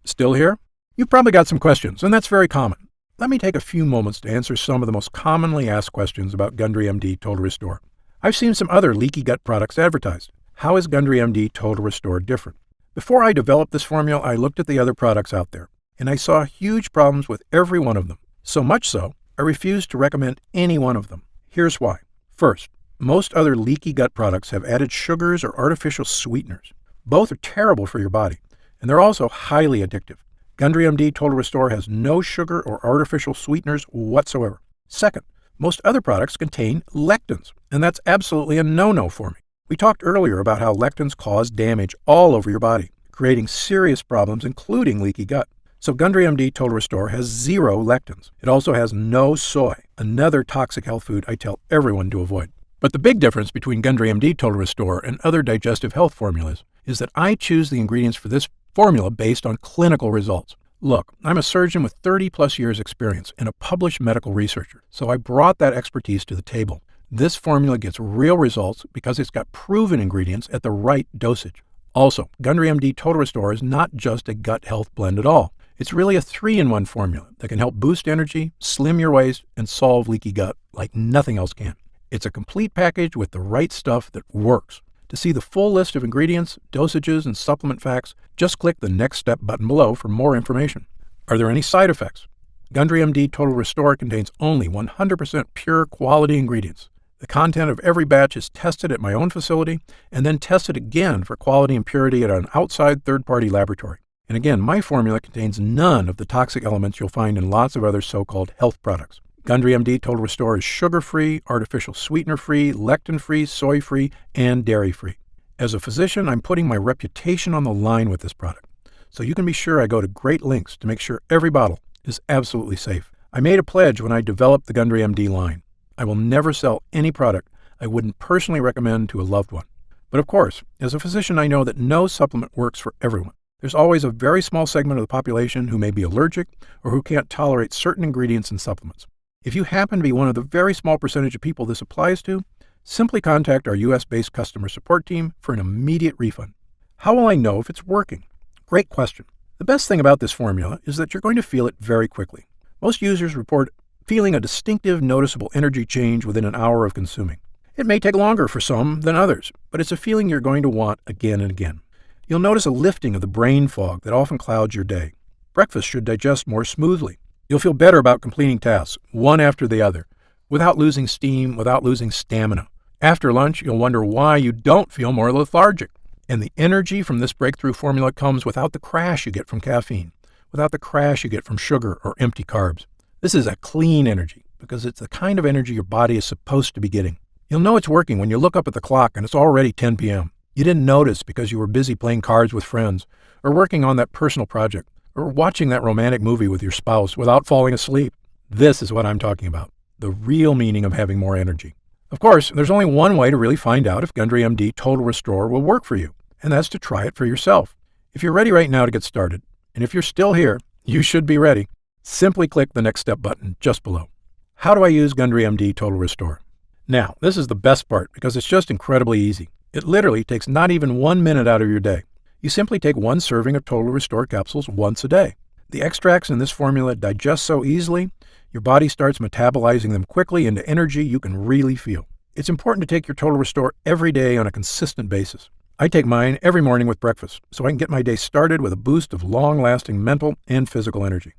Still here? You've probably got some questions, and that's very common. Let me take a few moments to answer some of the most commonly asked questions about Gundry MD Total Restore. I've seen some other leaky gut products advertised. How is Gundry MD Total Restore different? Before I developed this formula, I looked at the other products out there, and I saw huge problems with every one of them. So much so, I refused to recommend any one of them. Here's why. First, most other leaky gut products have added sugars or artificial sweeteners. Both are terrible for your body, and they're also highly addictive. Gundry MD Total Restore has no sugar or artificial sweeteners whatsoever. Second, most other products contain lectins, and that's absolutely a no-no for me. We talked earlier about how lectins cause damage all over your body, creating serious problems, including leaky gut. So Gundry MD Total Restore has 0 lectins. It also has no soy, another toxic health food I tell everyone to avoid. But the big difference between Gundry MD Total Restore and other digestive health formulas is that I choose the ingredients for this formula based on clinical results. Look, I'm a surgeon with 30-plus years experience and a published medical researcher, so I brought that expertise to the table. This formula gets real results because it's got proven ingredients at the right dosage. Also, Gundry MD Total Restore is not just a gut health blend at all. It's really a 3-in-1 formula that can help boost energy, slim your waist, and solve leaky gut like nothing else can. It's a complete package with the right stuff that works. To see the full list of ingredients, dosages, and supplement facts, just click the Next Step button below for more information. Are there any side effects? Gundry MD Total Restore contains only 100% pure quality ingredients. The content of every batch is tested at my own facility and then tested again for quality and purity at an outside third-party laboratory. And again, my formula contains none of the toxic elements you'll find in lots of other so-called health products. Gundry MD Total Restore is sugar-free, artificial sweetener-free, lectin-free, soy-free, and dairy-free. As a physician, I'm putting my reputation on the line with this product, so you can be sure I go to great lengths to make sure every bottle is absolutely safe. I made a pledge when I developed the Gundry MD line. I will never sell any product I wouldn't personally recommend to a loved one. But of course, as a physician, I know that no supplement works for everyone. There's always a very small segment of the population who may be allergic or who can't tolerate certain ingredients in supplements. If you happen to be one of the very small percentage of people this applies to, simply contact our US-based customer support team for an immediate refund. How will I know if it's working? Great question. The best thing about this formula is that you're going to feel it very quickly. Most users report feeling a distinctive, noticeable energy change within an hour of consuming. It may take longer for some than others, but it's a feeling you're going to want again and again. You'll notice a lifting of the brain fog that often clouds your day. Breakfast should digest more smoothly. You'll feel better about completing tasks, one after the other, without losing steam, without losing stamina. After lunch, you'll wonder why you don't feel more lethargic. And the energy from this breakthrough formula comes without the crash you get from caffeine, without the crash you get from sugar or empty carbs. This is a clean energy because it's the kind of energy your body is supposed to be getting. You'll know it's working when you look up at the clock and it's already 10 p.m. You didn't notice because you were busy playing cards with friends, or working on that personal project, or watching that romantic movie with your spouse without falling asleep. This is what I'm talking about, the real meaning of having more energy. Of course, there's only one way to really find out if Gundry MD Total Restore will work for you, and that's to try it for yourself. If you're ready right now to get started, and if you're still here, you should be ready. Simply click the Next Step button just below. How do I use Gundry MD Total Restore? Now, this is the best part because it's just incredibly easy. It literally takes not even 1 minute out of your day. You simply take 1 serving of Total Restore capsules once a day. The extracts in this formula digest so easily, your body starts metabolizing them quickly into energy you can really feel. It's important to take your Total Restore every day on a consistent basis. I take mine every morning with breakfast so I can get my day started with a boost of long-lasting mental and physical energy.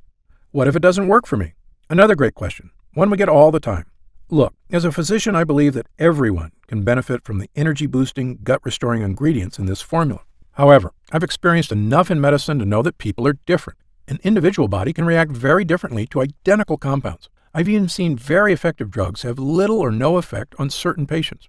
What if it doesn't work for me? Another great question, one we get all the time. Look, as a physician, I believe that everyone can benefit from the energy-boosting, gut-restoring ingredients in this formula. However, I've experienced enough in medicine to know that people are different. An individual body can react very differently to identical compounds. I've even seen very effective drugs have little or no effect on certain patients.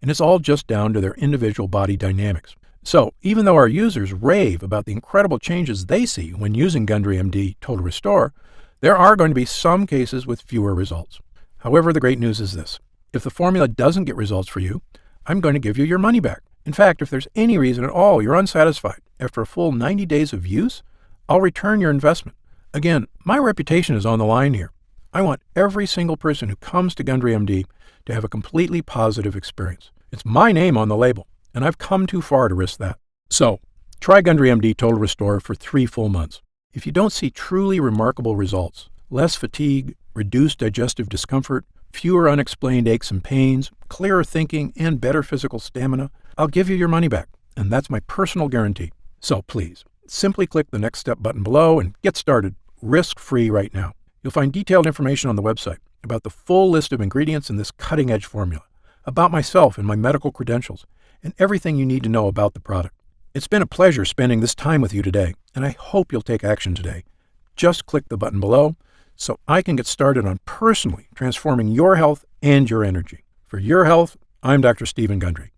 And it's all just down to their individual body dynamics. So, even though our users rave about the incredible changes they see when using Gundry MD Total Restore, there are going to be some cases with fewer results. However, the great news is this. If the formula doesn't get results for you, I'm going to give you your money back. In fact, if there's any reason at all you're unsatisfied after a full 90 days of use, I'll return your investment. Again, my reputation is on the line here. I want every single person who comes to Gundry MD to have a completely positive experience. It's my name on the label, and I've come too far to risk that. So, try Gundry MD Total Restore for 3 full months. If you don't see truly remarkable results, less fatigue, reduced digestive discomfort, fewer unexplained aches and pains, clearer thinking, and better physical stamina, I'll give you your money back, and that's my personal guarantee. So please, simply click the Next Step button below and get started, risk-free right now. You'll find detailed information on the website about the full list of ingredients in this cutting-edge formula, about myself and my medical credentials, and everything you need to know about the product. It's been a pleasure spending this time with you today, and I hope you'll take action today. Just click the button below so I can get started on personally transforming your health and your energy. For your health, I'm Dr. Stephen Gundry.